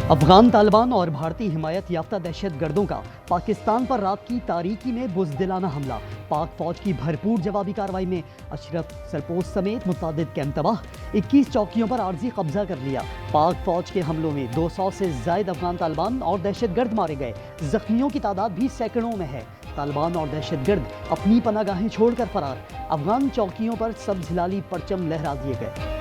अफगान तालिबान और भारतीय हिमायत याफ्ता दहशतगर्दों का पाकिस्तान पर रात की तारीकी में बुज़दिलाना हमला। पाक फौज की भरपूर जवाबी कार्रवाई में अशरफ सरपोश समेत मुतअद्दिद कैंप तबाह। 21 चौकियों पर आर्जी कब्जा कर लिया। पाक फौज के हमलों में 200 से जायद अफगान तालिबान और दहशतगर्द मारे गए। जख्मियों की तादाद भी सैकड़ों में है। तालिबान और दहशतगर्द अपनी पनागाहें छोड़कर फरार। अफगान चौकियों पर सब्ज़ हिलाली परचम लहरा दिए गए।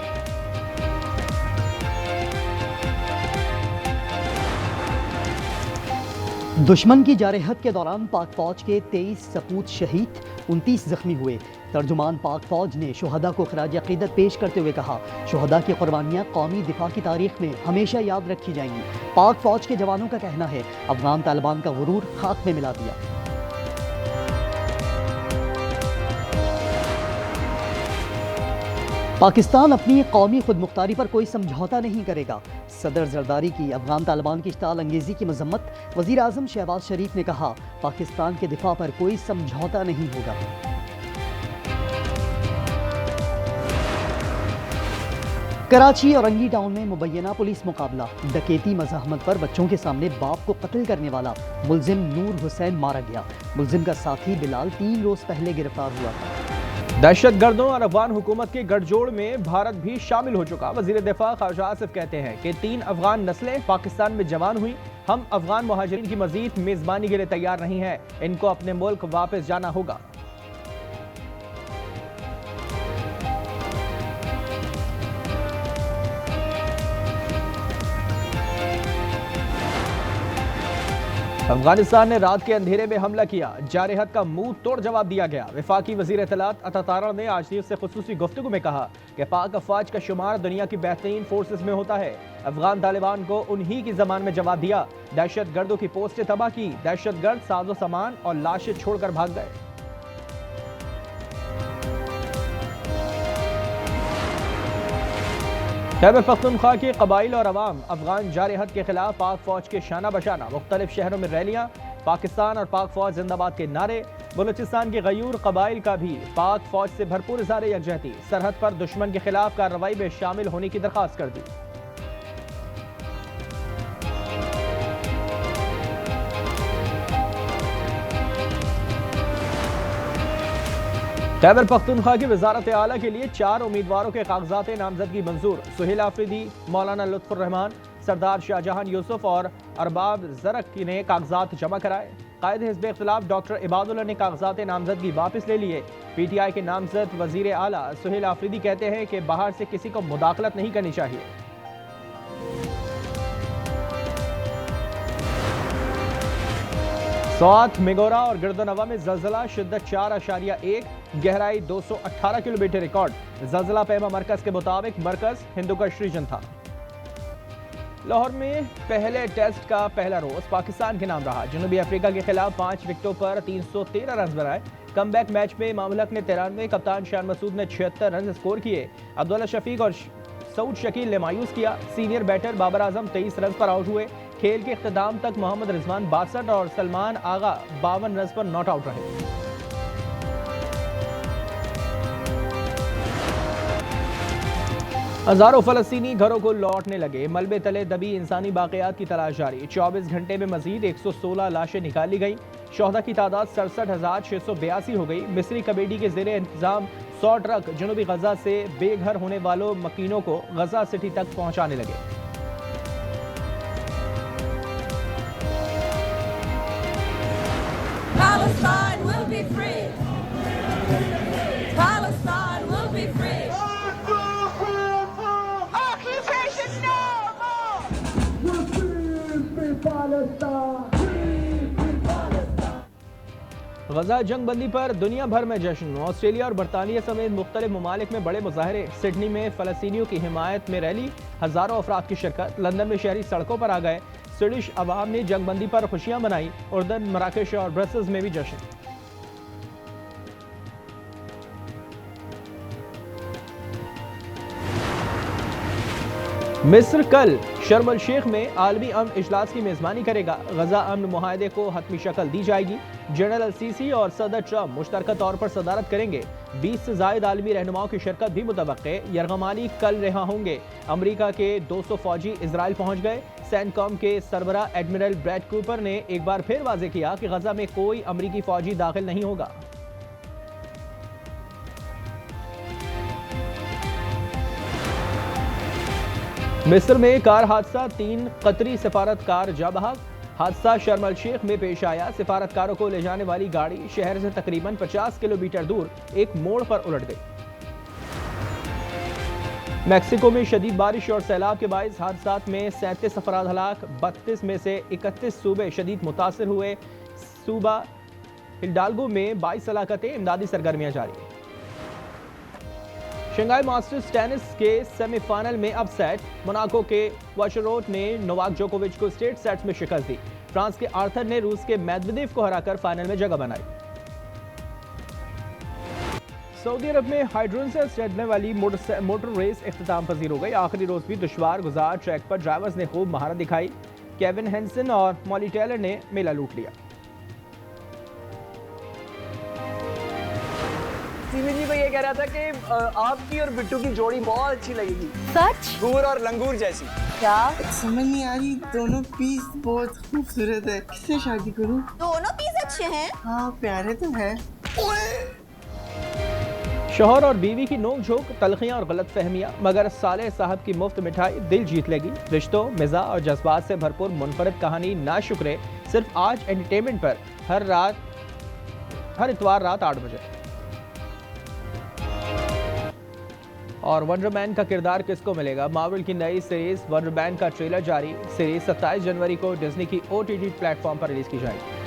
दुश्मन की जारहत के दौरान पाक फौज के 23 सपूत शहीद, 29 जख्मी हुए। तर्जुमान पाक फौज ने शुहदा को खराज अकीदत पेश करते हुए कहा, शुहदा की कुर्बानियाँ कौमी दिफा की तारीख में हमेशा याद रखी जाएंगी। पाक फौज के जवानों का कहना है, अफगान तालिबान का गुरूर खाक में मिला दिया। पाकिस्तान अपनी कौमी खुदमुख्तारी पर कोई समझौता नहीं करेगा। सदर जरदारी की अफगान तालिबान की इश्ताल अंगेजी की मजम्मत। वज़ीर आज़म शहबाज शरीफ ने कहा, पाकिस्तान के दिफा पर कोई समझौता नहीं होगा। कराची और रंगी टाउन में मुबैना पुलिस मुकाबला। डकैती मज़ाहमत पर बच्चों के सामने बाप को कत्ल करने वाला मुलजिम नूर हुसैन मारा गया। मुलजिम का साथी बिलाल 3 रोज पहले गिरफ्तार हुआ था। दहशतगर्दों और अफगान हुकूमत के गठजोड़ में भारत भी शामिल हो चुका। वजीर दिफा ख्वाजा आसिफ कहते हैं कि 3 अफगान नस्लें पाकिस्तान में जवान हुई। हम अफगान मुहाजिरीन की मजीद मेजबानी के लिए तैयार नहीं है। इनको अपने मुल्क वापस जाना होगा। अफगानिस्तान ने रात के अंधेरे में हमला किया। जारहत का मुंह तोड़ जवाब दिया गया। वफाकी वजीर इत्तलात अता तारा ने आज न्यूज़ से खुसूसी गुफ्तगू में कहा कि पाक अफवाज का शुमार दुनिया की बेहतरीन फोर्सेस में होता है। अफगान तालिबान को उन्हीं की जबान में जवाब दिया। दहशतगर्दों की पोस्टें तबाह की। दहशतगर्द साजो सामान और लाशें छोड़कर भाग गए। खैबर पख्तूनख्वा के कबाइल और अवाम अफगान जारहत के खिलाफ पाक फौज के शाना बशाना। मुख्तलिफ शहरों में रैलियां। पाकिस्तान और पाक फौज जिंदाबाद के नारे। बलूचिस्तान के गयूर कबाइल का भी पाक फौज से भरपूर इज़हार यकजहती। सरहद पर दुश्मन के खिलाफ कार्रवाई में शामिल होने की दरख्वास्त कर दी। खैबर पख्तूनख्वा की वजारत आला के लिए 4 उम्मीदवारों के कागजात नामजदगी मंजूर। सुहेल आफरीदी, मौलाना लुत्फुर रहमान, सरदार शाहजहां यूसुफ और अरबाब जरक ने कागजात जमा कराए। कायद हिज़्ब इख्तिलाफ डॉक्टर इबादुल्लाह ने कागजात नामजदगी वापस ले लिए। PTI के नामजद वजीर आला सुहेल आफरीदी कहते हैं कि बाहर से किसी को मुदाखलत नहीं करनी चाहिए। सौत, मिगोरा और गिरदोनवा में जलजला। शिद्दत 4.1, गहराई 218 किलोमीटर रिकॉर्ड। जलजला पैमा मरकज के मुताबिक मरकज हिंदुकुश रीजन था। लाहौर में पहले टेस्ट का पहला रोज पाकिस्तान के नाम रहा। जनूबी अफ्रीका के खिलाफ 5 विकेटों पर 313 रन बनाए। कमबैक मैच में मामलक ने 93, कप्तान शान मसूद ने 76 रन स्कोर किए। अब्दुल्ला शफीक और सऊद शकील ने मायूस किया। Senior batter Babar Azam 23 run पर आउट हुए। खेल के इख्तिताम तक मोहम्मद रिजवान 62 और सलमान आगा 52 रन पर नॉट आउट रहे। हजारों फलस्तीनी घरों को लौटने लगे। मलबे तले दबी इंसानी बाक़ियात की तलाश जारी। 24 घंटे में मजीद 116 लाशें निकाली गई। शोहदा की तादाद 67,682 हो गई। मिस्री कमेटी के ज़ेरे इंतजाम 100 ट्रक जनूबी गजा से बेघर होने वालों मकीनों को गजा सिटी तक पहुंचाने लगे। Palestine will be free. Palestine will be free. Occupation no गजा जंग बंदी पर दुनिया भर में जश्न। ऑस्ट्रेलिया और बरतानिया समेत मुख्तलिफ ममालिक में बड़े मुजाहरे। सिडनी में फलस्तीनियों की हिमायत में रैली। हजारों अफराद की शिरकत। लंदन में शहरी सड़कों पर आ गए। स्वीडिश अवाम ने जंग बंदी पर खुशियां मनाई। उर्दन, मराकेश और ब्रसेल्स में भी जश्न। मिस्र कल शर्म अल शेख में आलमी अमन इजलास की मेजबानी करेगा। गजा अमन मुआहदे को हतमी शक्ल दी जाएगी। जनरल सीसी और सदर ट्रंप मुश्तरका तौर पर सदारत करेंगे। 20 से जायद आलमी रहनुमाओं की शिरकत भी मुतवक्के। यरगमाली कल रिहा होंगे। अमरीका के 200 फौजी इसराइल पहुंच गए। सैनकॉम के सरबरा एडमिरल ब्रैड कूपर ने एक बार फिर वाजे किया कि गजा में कोई अमरीकी फौजी दाखिल नहीं होगा। मिस्र में कार हादसा, 3 कतरी सिफारतकार जा बहक। हादसा शर्म अल शेख में पेश आया। सिफारतकारों को ले जाने वाली गाड़ी शहर से तकरीबन 50 किलोमीटर दूर एक मोड़ पर उलट गई। मैक्सिको में शदीद बारिश और सैलाब के बाइस हादसात में 37 अफराद हलाक, 32 में से 31 सूबे शदीद मुतासर हुए। सूबा हिडाल्गो में 22 हलाकतें, इमदादी सरगर्मियां जारी। शंघाई मास्टर्स टेनिस के सेमीफाइनल में अपसेट, मोनाको के वाशरोट ने नोवाक जोकोविच को स्ट्रेट सेट्स में शिकस्त दी। फ्रांस के आर्थर ने रूस के मेदवेदेव को हराकर फाइनल में जगह बनाई। सऊदी अरब में हाइड्रोजन से चलने वाली मोटर रेस इख्तिताम पजीर हो गई। आखिरी रोज भी दुश्वार गुजार ट्रैक पर ड्राइवर्स ने खूब महारत दिखाई। केविन हेंसन और मॉली टेलर ने मेला लूट लिया। सीमी जी को ये कह रहा था कि आपकी और बिट्टू की जोड़ी बहुत अच्छी लगेगी। सच? घूर और लंगूर जैसी। क्या? समझ नहीं आ रही, दोनों पीस बहुत खूबसूरत है, किससे शादी करूं? दोनों पीस अच्छे हैं। हाँ प्यारे तो हैं। शौहर और बीवी की नोक झोंक, तलखियां और गलत फहमियां, मगर सालेह साहब की मुफ्त मिठाई दिल जीत लेगी। रिश्तों, मिजा और जज्बात से भरपूर मुनफरद कहानी ना शुक्रे, सिर्फ आज एंटरटेनमेंट पर हर इतवार रात 8 बजे। और वंडर मैन का किरदार किसको मिलेगा? मार्वल की नई सीरीज वंडर मैन का ट्रेलर जारी। सीरीज 27 जनवरी को डिज्नी की OTT प्लेटफॉर्म पर रिलीज की जाएगी।